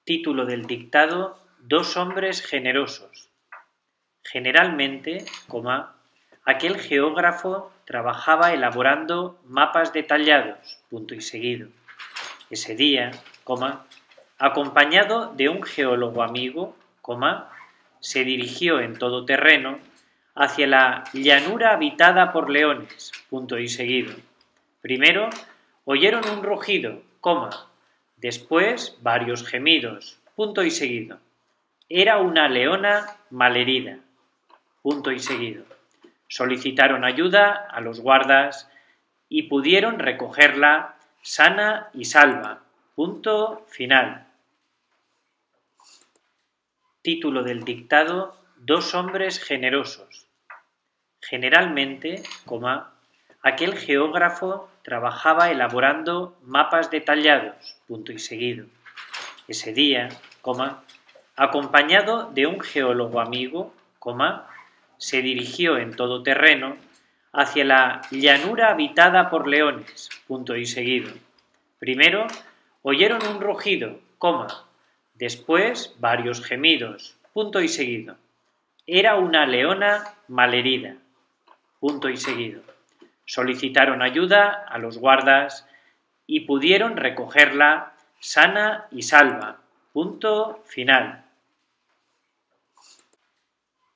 Título del dictado: Dos hombres generosos. Generalmente, aquel geógrafo trabajaba elaborando mapas detallados, punto y seguido. Ese día, acompañado de un geólogo amigo, se dirigió en todoterreno hacia la llanura habitada por leones, punto y seguido. Primero oyeron un rugido, después varios gemidos, punto y seguido. Era una leona malherida, punto y seguido. Solicitaron ayuda a los guardas y pudieron recogerla sana y salva, punto final. Título del dictado: Dos hombres generosos. Generalmente, aquel geógrafo trabajaba elaborando mapas detallados, punto y seguido. Ese día, acompañado de un geólogo amigo, se dirigió en todoterreno hacia la llanura habitada por leones, punto y seguido. Primero oyeron un rugido, después varios gemidos, punto y seguido. Era una leona malherida, punto y seguido. Solicitaron ayuda a los guardas y pudieron recogerla sana y salva, punto final.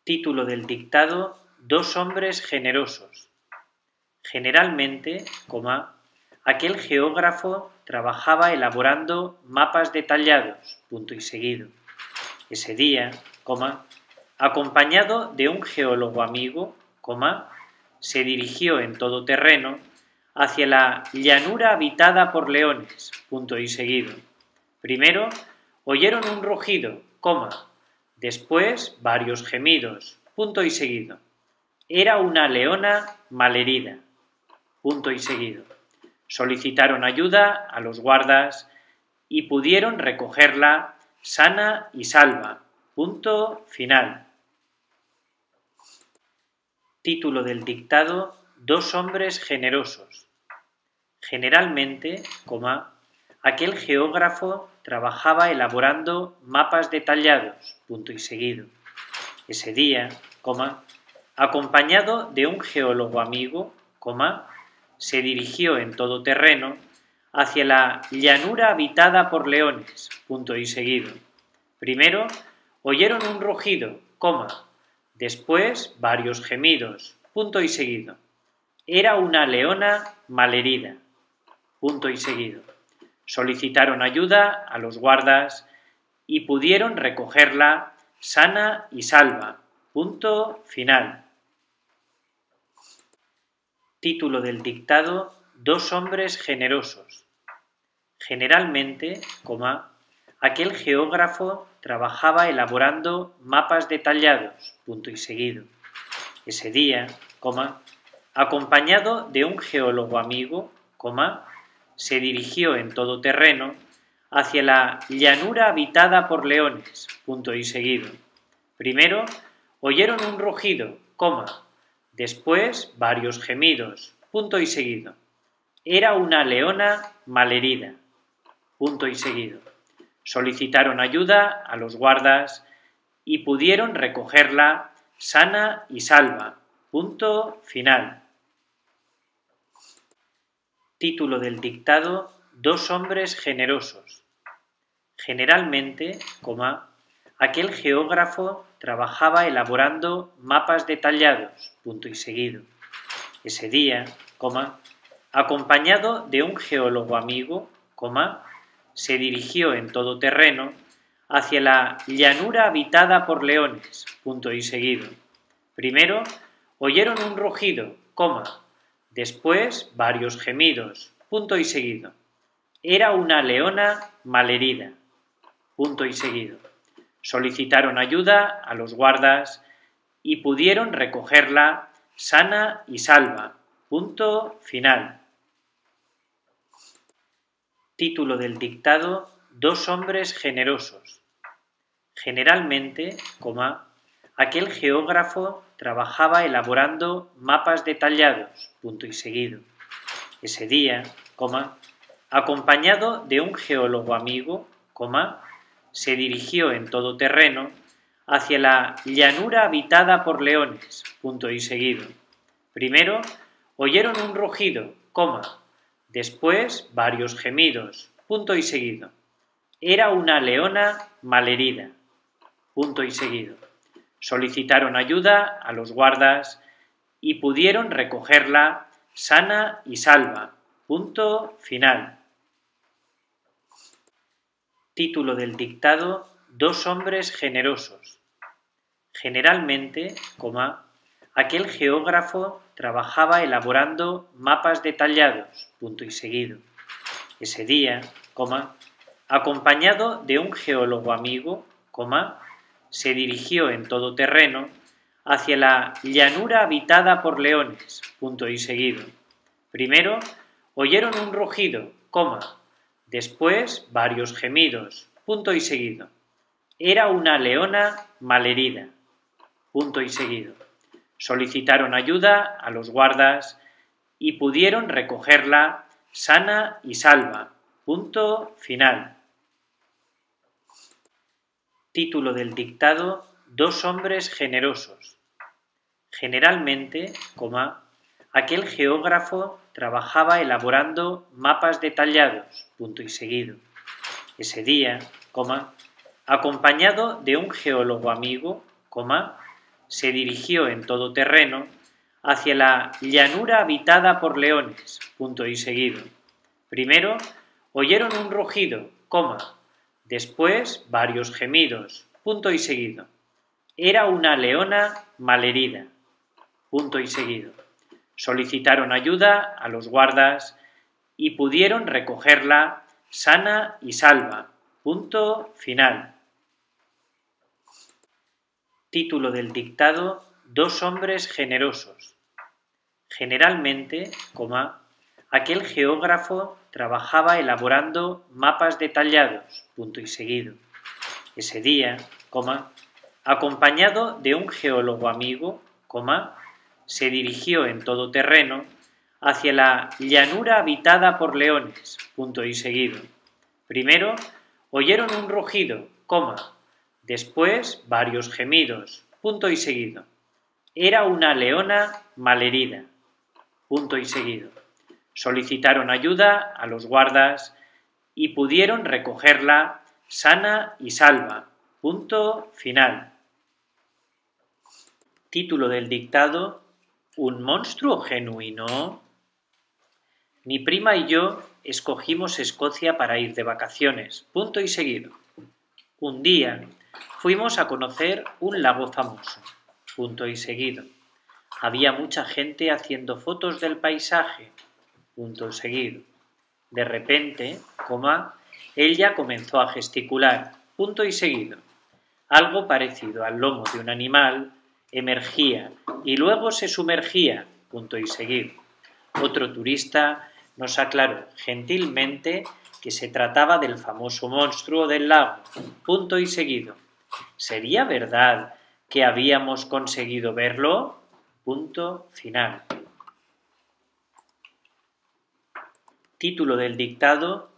Título del dictado: Dos hombres generosos. Generalmente, aquel geógrafo trabajaba elaborando mapas detallados, punto y seguido. Ese día, acompañado de un geólogo amigo, se dirigió en todoterreno hacia la llanura habitada por leones, punto y seguido. Primero oyeron un rugido, después varios gemidos, punto y seguido. Era una leona malherida, punto y seguido. Solicitaron ayuda a los guardas y pudieron recogerla sana y salva, punto final. Título del dictado: Dos hombres generosos. Generalmente, aquel geógrafo trabajaba elaborando mapas detallados, punto y seguido. Ese día, acompañado de un geólogo amigo, se dirigió en todoterreno hacia la llanura habitada por leones, punto y seguido. Primero oyeron un rugido, después varios gemidos, punto y seguido. Era una leona malherida, punto y seguido. Solicitaron ayuda a los guardas y pudieron recogerla sana y salva, punto final. Título del dictado: Dos hombres generosos. Generalmente, aquel geógrafo trabajaba elaborando mapas detallados, punto y seguido. Ese día, acompañado de un geólogo amigo, se dirigió en todoterreno hacia la llanura habitada por leones, punto y seguido. Primero oyeron un rugido, después varios gemidos, punto y seguido. Era una leona malherida, punto y seguido. Solicitaron ayuda a los guardas y pudieron recogerla sana y salva, punto final. Título del dictado: Dos hombres generosos. Generalmente, aquel geógrafo trabajaba elaborando mapas detallados, punto y seguido. Ese día, acompañado de un geólogo amigo, se dirigió en todoterreno hacia la llanura habitada por leones, punto y seguido. Primero oyeron un rugido, después varios gemidos, punto y seguido. Era una leona malherida, punto y seguido. Solicitaron ayuda a los guardas y pudieron recogerla sana y salva, punto final. Título del dictado: Dos hombres generosos. Generalmente, aquel geógrafo trabajaba elaborando mapas detallados, punto y seguido. Ese día, acompañado de un geólogo amigo, se dirigió en todo terreno hacia la llanura habitada por leones, punto y seguido. Primero oyeron un rugido, después varios gemidos, punto y seguido. Era una leona malherida, punto y seguido. Solicitaron ayuda a los guardas y pudieron recogerla sana y salva, punto final. Título del dictado: Dos hombres generosos. Generalmente, aquel geógrafo trabajaba elaborando mapas detallados, punto y seguido. Ese día, acompañado de un geólogo amigo, se dirigió en todo terreno hacia la llanura habitada por leones, punto y seguido. Primero oyeron un rugido, después varios gemidos, punto y seguido. Era una leona malherida, punto y seguido. Solicitaron ayuda a los guardas y pudieron recogerla sana y salva, punto final. Título del dictado: Dos hombres generosos. Generalmente, aquel geógrafo trabajaba elaborando mapas detallados, punto y seguido. Ese día, acompañado de un geólogo amigo, se dirigió en todo terreno hacia la llanura habitada por leones, punto y seguido. Primero oyeron un rugido, después varios gemidos, punto y seguido. Era una leona malherida, punto y seguido. Solicitaron ayuda a los guardas y pudieron recogerla sana y salva, punto final. Título del dictado: Dos hombres generosos. Generalmente, aquel geógrafo trabajaba elaborando mapas detallados, punto y seguido. Ese día, acompañado de un geólogo amigo, se dirigió en todo terreno hacia la llanura habitada por leones, punto y seguido. Primero oyeron un rugido, después varios gemidos, punto y seguido. Era una leona malherida, punto y seguido. Solicitaron ayuda a los guardas y pudieron recogerla sana y salva, punto final. Título del dictado: ¿Un monstruo genuino? Mi prima y yo escogimos Escocia para ir de vacaciones, punto y seguido. Un día fuimos a conocer un lago famoso, punto y seguido. Había mucha gente haciendo fotos del paisaje, punto y seguido. De repente, ella comenzó a gesticular, punto y seguido. Algo parecido al lomo de un animal emergía y luego se sumergía, punto y seguido. Otro turista nos aclaró gentilmente que se trataba del famoso monstruo del lago, punto y seguido. ¿Sería verdad que habíamos conseguido verlo? Punto final. Título del dictado: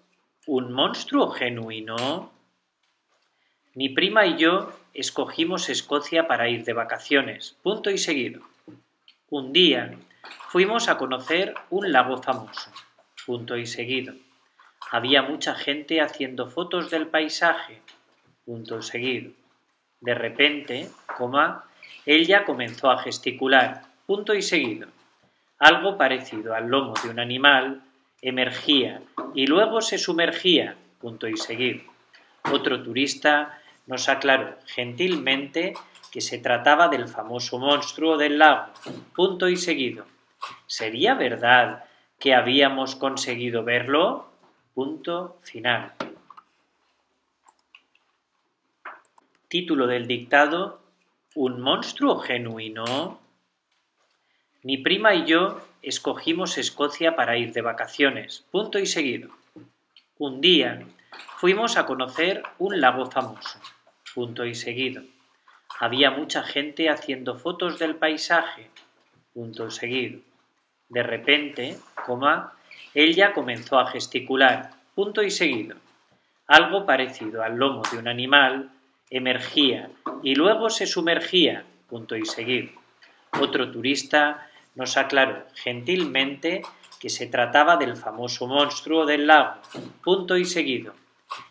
¿Un monstruo genuino? Mi prima y yo escogimos Escocia para ir de vacaciones, punto y seguido. Un día fuimos a conocer un lago famoso, punto y seguido. Había mucha gente haciendo fotos del paisaje, punto y seguido. De repente, ella comenzó a gesticular, punto y seguido. Algo parecido al lomo de un animal emergía y luego se sumergía, punto y seguido. Otro turista nos aclaró gentilmente que se trataba del famoso monstruo del lago, punto y seguido. ¿Sería verdad que habíamos conseguido verlo? Punto final. Título del dictado: ¿Un monstruo genuino? Mi prima y yo escogimos Escocia para ir de vacaciones, punto y seguido. Un día fuimos a conocer un lago famoso, punto y seguido. Había mucha gente haciendo fotos del paisaje, punto y seguido. De repente, ella comenzó a gesticular, punto y seguido. Algo parecido al lomo de un animal emergía y luego se sumergía, punto y seguido. Otro turista nos aclaró gentilmente que se trataba del famoso monstruo del lago, punto y seguido.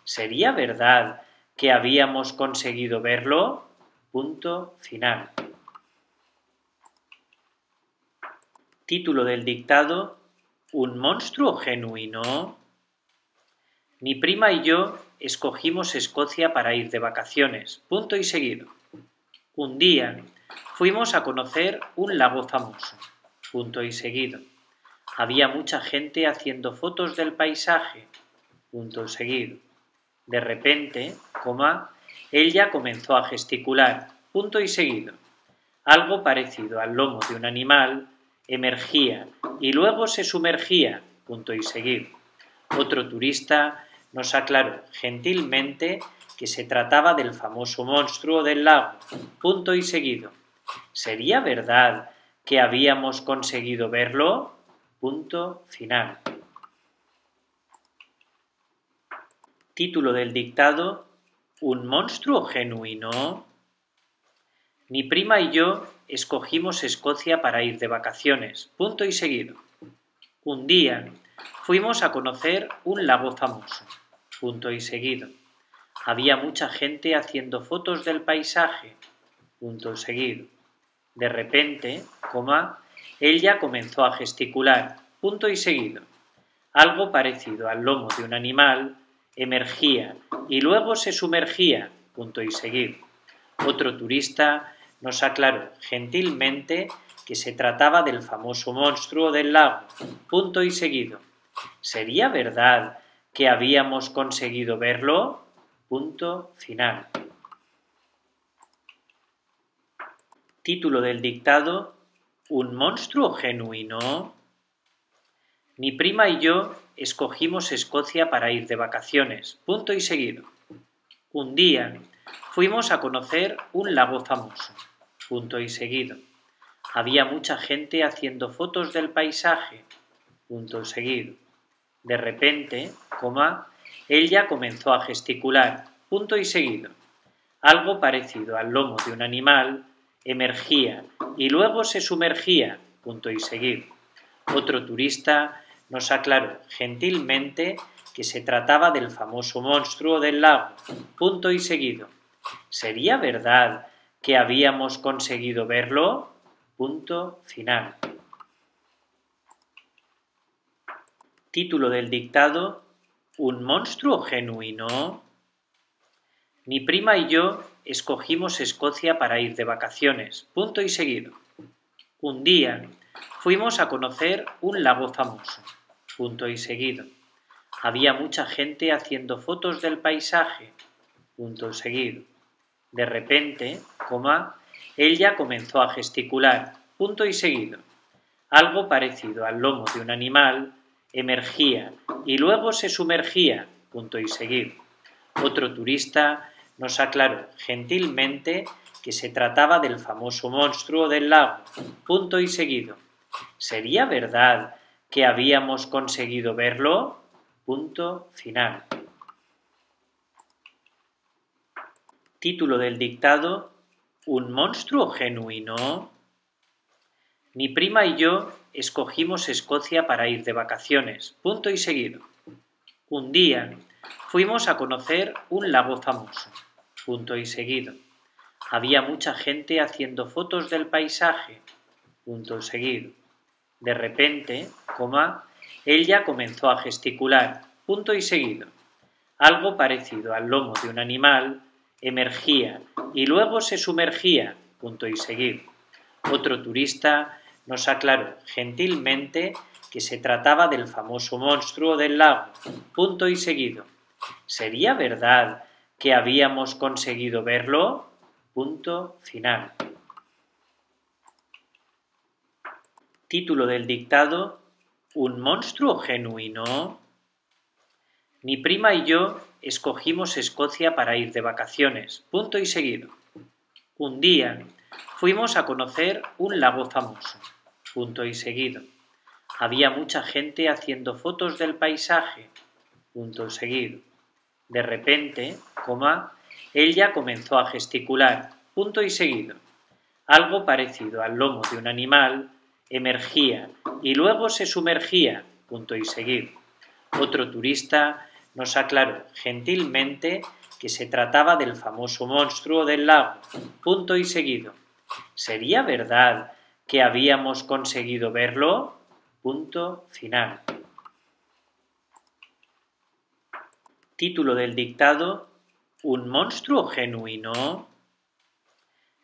¿Sería verdad que habíamos conseguido verlo? Punto final. Título del dictado: ¿Un monstruo genuino? Mi prima y yo escogimos Escocia para ir de vacaciones, punto y seguido. Un día fuimos a conocer un lago famoso, punto y seguido. Había mucha gente haciendo fotos del paisaje, punto seguido. De repente, ella comenzó a gesticular, punto y seguido. Algo parecido al lomo de un animal emergía y luego se sumergía, punto y seguido. Otro turista nos aclaró gentilmente que se trataba del famoso monstruo del lago, punto y seguido. ¿Sería verdad que habíamos conseguido verlo? Punto final. Título del dictado: ¿Un monstruo genuino? Mi prima y yo escogimos Escocia para ir de vacaciones, punto y seguido. Un día fuimos a conocer un lago famoso, punto y seguido. Había mucha gente haciendo fotos del paisaje, punto seguido. De repente, ella comenzó a gesticular, punto y seguido. Algo parecido al lomo de un animal emergía y luego se sumergía, punto y seguido. Otro turista nos aclaró gentilmente que se trataba del famoso monstruo del lago, punto y seguido. ¿Sería verdad que habíamos conseguido verlo? Punto final. Título del dictado: ¿Un monstruo genuino? Mi prima y yo escogimos Escocia para ir de vacaciones, punto y seguido. Un día fuimos a conocer un lago famoso, punto y seguido. Había mucha gente haciendo fotos del paisaje, punto seguido. De repente, ella comenzó a gesticular, punto y seguido. Algo parecido al lomo de un animal emergía y luego se sumergía, punto y seguido. Otro turista nos aclaró gentilmente que se trataba del famoso monstruo del lago, punto y seguido. ¿Sería verdad que habíamos conseguido verlo? Punto final. Título del dictado: ¿Un monstruo genuino? Mi prima y yo escogimos Escocia para ir de vacaciones, punto y seguido. Un día fuimos a conocer un lago famoso, punto y seguido. Había mucha gente haciendo fotos del paisaje, punto seguido. De repente, ella comenzó a gesticular, punto y seguido. Algo parecido al lomo de un animal emergía y luego se sumergía, punto y seguido. Otro turista nos aclaró gentilmente que se trataba del famoso monstruo del lago, punto y seguido. ¿Sería verdad que habíamos conseguido verlo? Punto final. Título del dictado: ¿Un monstruo genuino? Mi prima y yo escogimos Escocia para ir de vacaciones, punto y seguido. Un día fuimos a conocer un lago famoso, punto y seguido. Había mucha gente haciendo fotos del paisaje, punto seguido. De repente, ella comenzó a gesticular, punto y seguido. Algo parecido al lomo de un animal emergía y luego se sumergía, punto y seguido. Otro turista nos aclaró gentilmente que se trataba del famoso monstruo del lago, punto y seguido. ¿Sería verdad que habíamos conseguido verlo? Punto final. Título del dictado: ¿Un monstruo genuino? Mi prima y yo escogimos Escocia para ir de vacaciones, punto y seguido. Un día fuimos a conocer un lago famoso, punto y seguido. Había mucha gente haciendo fotos del paisaje, punto seguido. De repente, ella comenzó a gesticular, punto y seguido. Algo parecido al lomo de un animal emergía y luego se sumergía, punto y seguido. Otro turista nos aclaró gentilmente que se trataba del famoso monstruo del lago, punto y seguido. ¿Sería verdad que habíamos conseguido verlo? Punto final. Título del dictado: ¿Un monstruo genuino?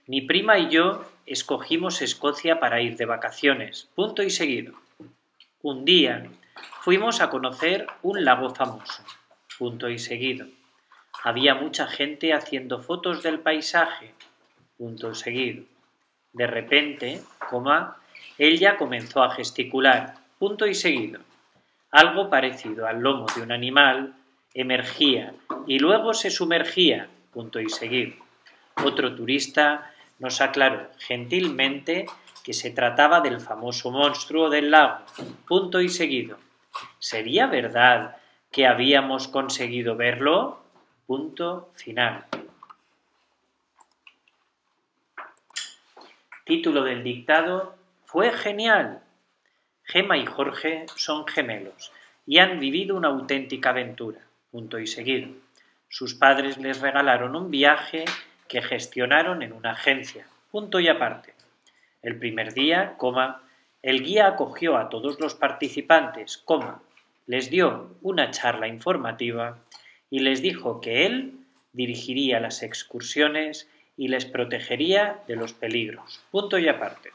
Mi prima y yo escogimos Escocia para ir de vacaciones, punto y seguido. Un día fuimos a conocer un lago famoso, punto y seguido. Había mucha gente haciendo fotos del paisaje, punto y seguido. De repente, ella comenzó a gesticular, punto y seguido. Algo parecido al lomo de un animal emergía y luego se sumergía, punto y seguido. Otro turista nos aclaró gentilmente que se trataba del famoso monstruo del lago, punto y seguido. ¿Sería verdad que habíamos conseguido verlo? Punto final. Título del dictado: Fue genial. Gemma y Jorge son gemelos y han vivido una auténtica aventura, punto y seguido. Sus padres les regalaron un viaje que gestionaron en una agencia, punto y aparte. El primer día, el guía acogió a todos los participantes, les dio una charla informativa y les dijo que él dirigiría las excursiones y les protegería de los peligros, punto y aparte.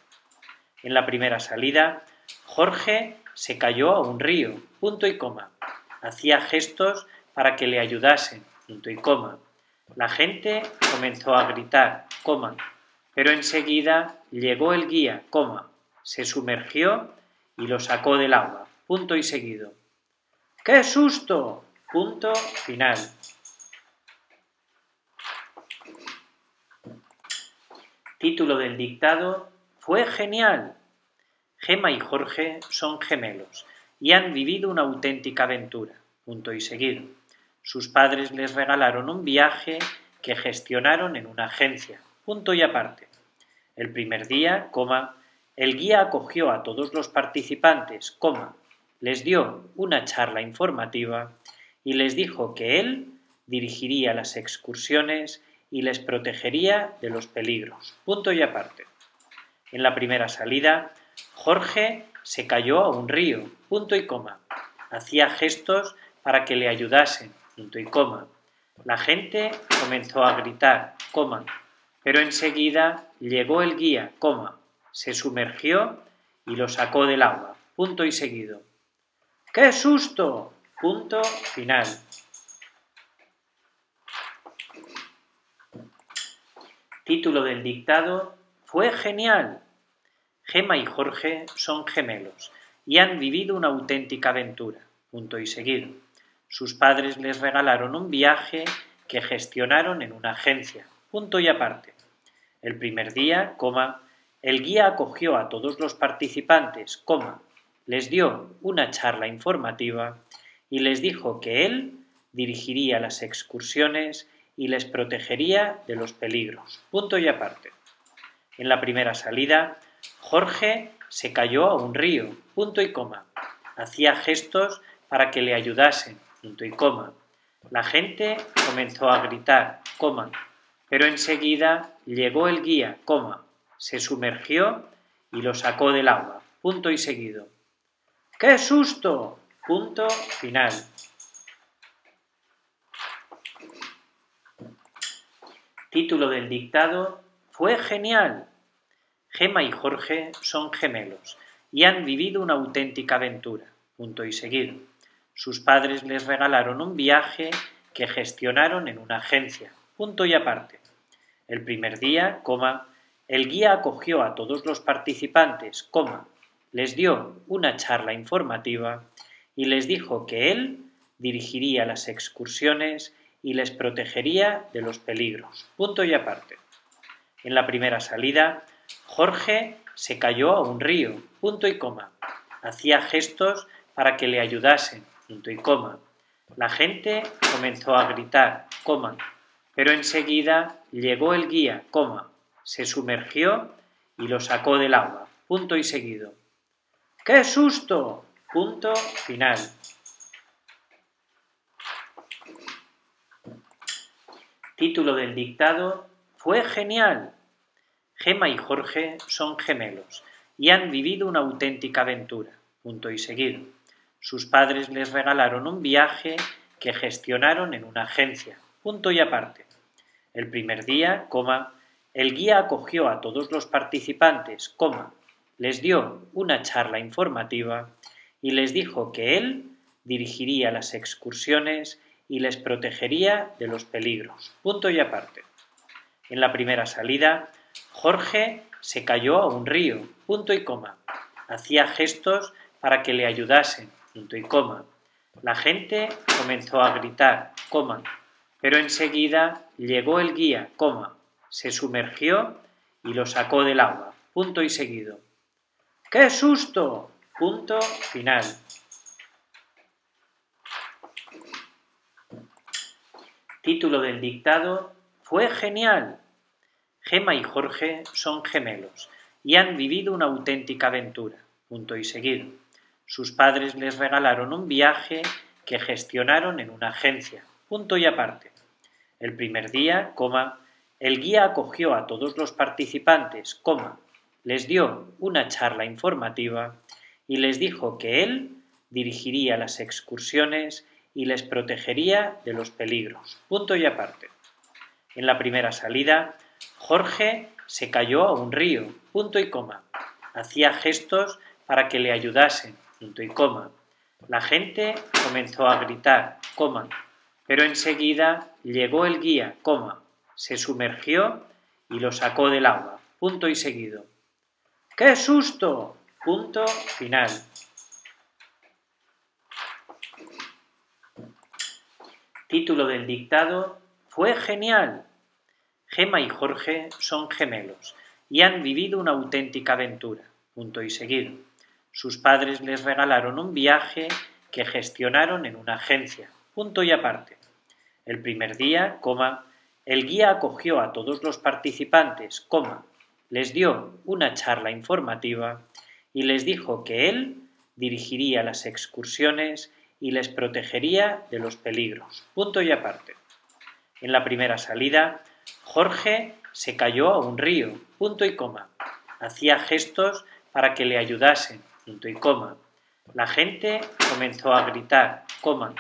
En la primera salida, Jorge se cayó a un río, punto y coma. Hacía gestos para que le ayudasen, punto y coma. La gente comenzó a gritar, pero enseguida llegó el guía, se sumergió y lo sacó del agua, punto y seguido. ¡Qué susto! Punto final. Título del dictado: Fue genial. Gemma y Jorge son gemelos y han vivido una auténtica aventura, punto y seguido. Sus padres les regalaron un viaje que gestionaron en una agencia, punto y aparte. El primer día, el guía acogió a todos los participantes, les dio una charla informativa y les dijo que él dirigiría las excursiones y les protegería de los peligros, punto y aparte. En la primera salida, Jorge se cayó a un río, punto y coma. Hacía gestos para que le ayudasen, punto y coma. La gente comenzó a gritar, pero enseguida llegó el guía, se sumergió y lo sacó del agua, punto y seguido. ¡Qué susto! Punto final. Título del dictado: Fue genial. Gemma y Jorge son gemelos y han vivido una auténtica aventura, punto y seguido. Sus padres les regalaron un viaje que gestionaron en una agencia, punto y aparte. El primer día, el guía acogió a todos los participantes, les dio una charla informativa y les dijo que él dirigiría las excursiones y les protegería de los peligros, punto y aparte. En la primera salida, Jorge se cayó a un río, punto y coma. Hacía gestos para que le ayudasen, punto y coma. La gente comenzó a gritar, pero enseguida llegó el guía, se sumergió y lo sacó del agua, punto y seguido. ¡Qué susto! Punto final. Título del dictado: Fue genial. Gemma y Jorge son gemelos y han vivido una auténtica aventura, punto y seguido. Sus padres les regalaron un viaje que gestionaron en una agencia, punto y aparte. El primer día, el guía acogió a todos los participantes, les dio una charla informativa y les dijo que él dirigiría las excursiones y les protegería de los peligros, punto y aparte. En la primera salida, Jorge se cayó a un río, punto y coma. Hacía gestos para que le ayudasen, punto y coma. La gente comenzó a gritar, coma, pero enseguida llegó el guía, coma, se sumergió y lo sacó del agua, punto y seguido. ¡Qué susto! Punto final. Título del dictado: ¡Fue genial! Gema y Jorge son gemelos y han vivido una auténtica aventura, punto y seguido. Sus padres les regalaron un viaje que gestionaron en una agencia, punto y aparte. El primer día, coma, el guía acogió a todos los participantes, coma, les dio una charla informativa y les dijo que él dirigiría las excursiones y les protegería de los peligros, punto y aparte. En la primera salida, Jorge se cayó a un río, punto y coma. Hacía gestos para que le ayudasen, punto y coma. La gente comenzó a gritar, coma, pero enseguida llegó el guía, coma, se sumergió y lo sacó del agua, punto y seguido. ¡Qué susto! Punto final. Título del dictado: ¡Fue genial! Gema y Jorge son gemelos y han vivido una auténtica aventura, punto y seguido. Sus padres les regalaron un viaje que gestionaron en una agencia, punto y aparte. El primer día, coma, el guía acogió a todos los participantes, coma, les dio una charla informativa y les dijo que él dirigiría las excursiones y les protegería de los peligros, punto y aparte. En la primera salida, Jorge se cayó a un río, punto y coma. Hacía gestos para que le ayudasen, punto y coma. La gente comenzó a gritar, coma, pero enseguida llegó el guía, coma, se sumergió y lo sacó del agua, punto y seguido. ¡Qué susto! Punto final. Título del dictado: ¡Fue genial! Gema y Jorge son gemelos y han vivido una auténtica aventura, punto y seguido. Sus padres les regalaron un viaje que gestionaron en una agencia, punto y aparte. El primer día, coma, el guía acogió a todos los participantes, coma, les dio una charla informativa y les dijo que él dirigiría las excursiones y les protegería de los peligros, punto y aparte. En la primera salida, Jorge se cayó a un río, punto y coma. Hacía gestos para que le ayudasen, punto y coma. La gente comenzó a gritar, coma,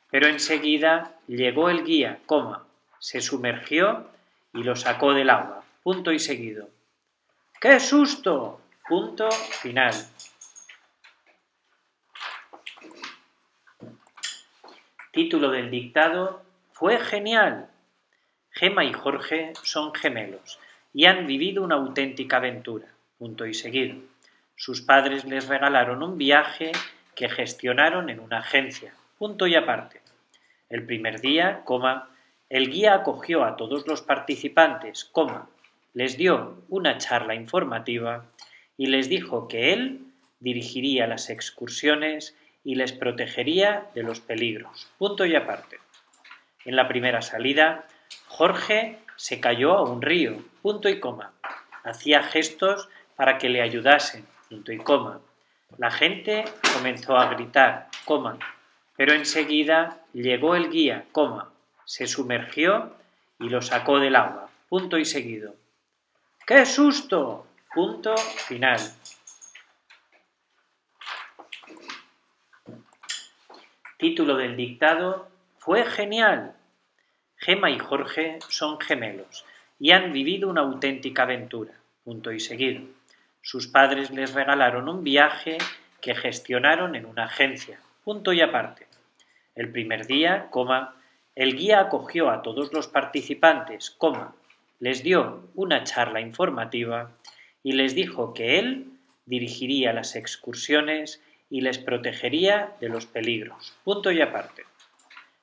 pero enseguida llegó el guía, coma, se sumergió y lo sacó del agua, punto y seguido. ¡Qué susto! Punto final. Título del dictado: ¡Fue genial! Gema y Jorge son gemelos y han vivido una auténtica aventura, punto y seguido. Sus padres les regalaron un viaje que gestionaron en una agencia, punto y aparte. El primer día, coma, el guía acogió a todos los participantes, coma, les dio una charla informativa y les dijo que él dirigiría las excursiones y les protegería de los peligros, punto y aparte. En la primera salida, Jorge se cayó a un río, punto y coma. Hacía gestos para que le ayudasen, punto y coma. La gente comenzó a gritar, coma, pero enseguida llegó el guía, coma, se sumergió y lo sacó del agua, punto y seguido. ¡Qué susto! Punto final. Título del dictado: ¡Fue genial! Gema y Jorge son gemelos y han vivido una auténtica aventura, punto y seguido. Sus padres les regalaron un viaje que gestionaron en una agencia, punto y aparte. El primer día, coma, el guía acogió a todos los participantes, coma, les dio una charla informativa y les dijo que él dirigiría las excursiones y les protegería de los peligros, punto y aparte.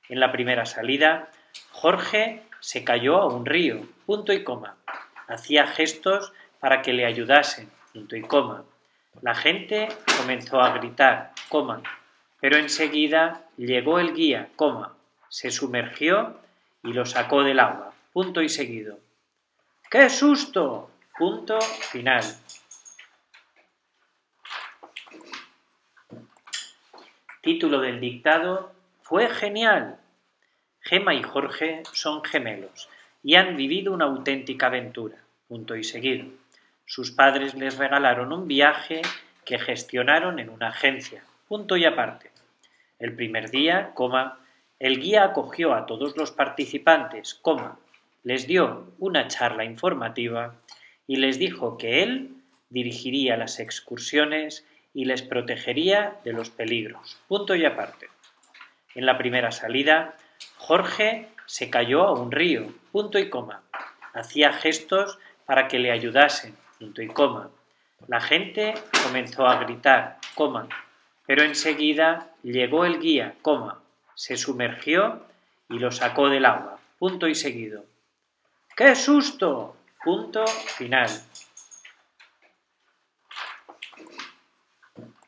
En la primera salida, Jorge se cayó a un río, punto y coma. Hacía gestos para que le ayudasen, punto y coma. La gente comenzó a gritar, coma, Pero enseguida llegó el guía, coma, se sumergió y lo sacó del agua, punto y seguido. ¡Qué susto! Punto final. Título del dictado: ¡Fue genial! Gema y Jorge son gemelos y han vivido una auténtica aventura, punto y seguido. Sus padres les regalaron un viaje que gestionaron en una agencia, punto y aparte. El primer día, coma, el guía acogió a todos los participantes, coma, les dio una charla informativa y les dijo que él dirigiría las excursiones y les protegería de los peligros, punto y aparte. En la primera salida, Jorge se cayó a un río, punto y coma. Hacía gestos para que le ayudasen, punto y coma. La gente comenzó a gritar, coma, pero enseguida llegó el guía, coma, se sumergió y lo sacó del agua, punto y seguido. ¡Qué susto! Punto final.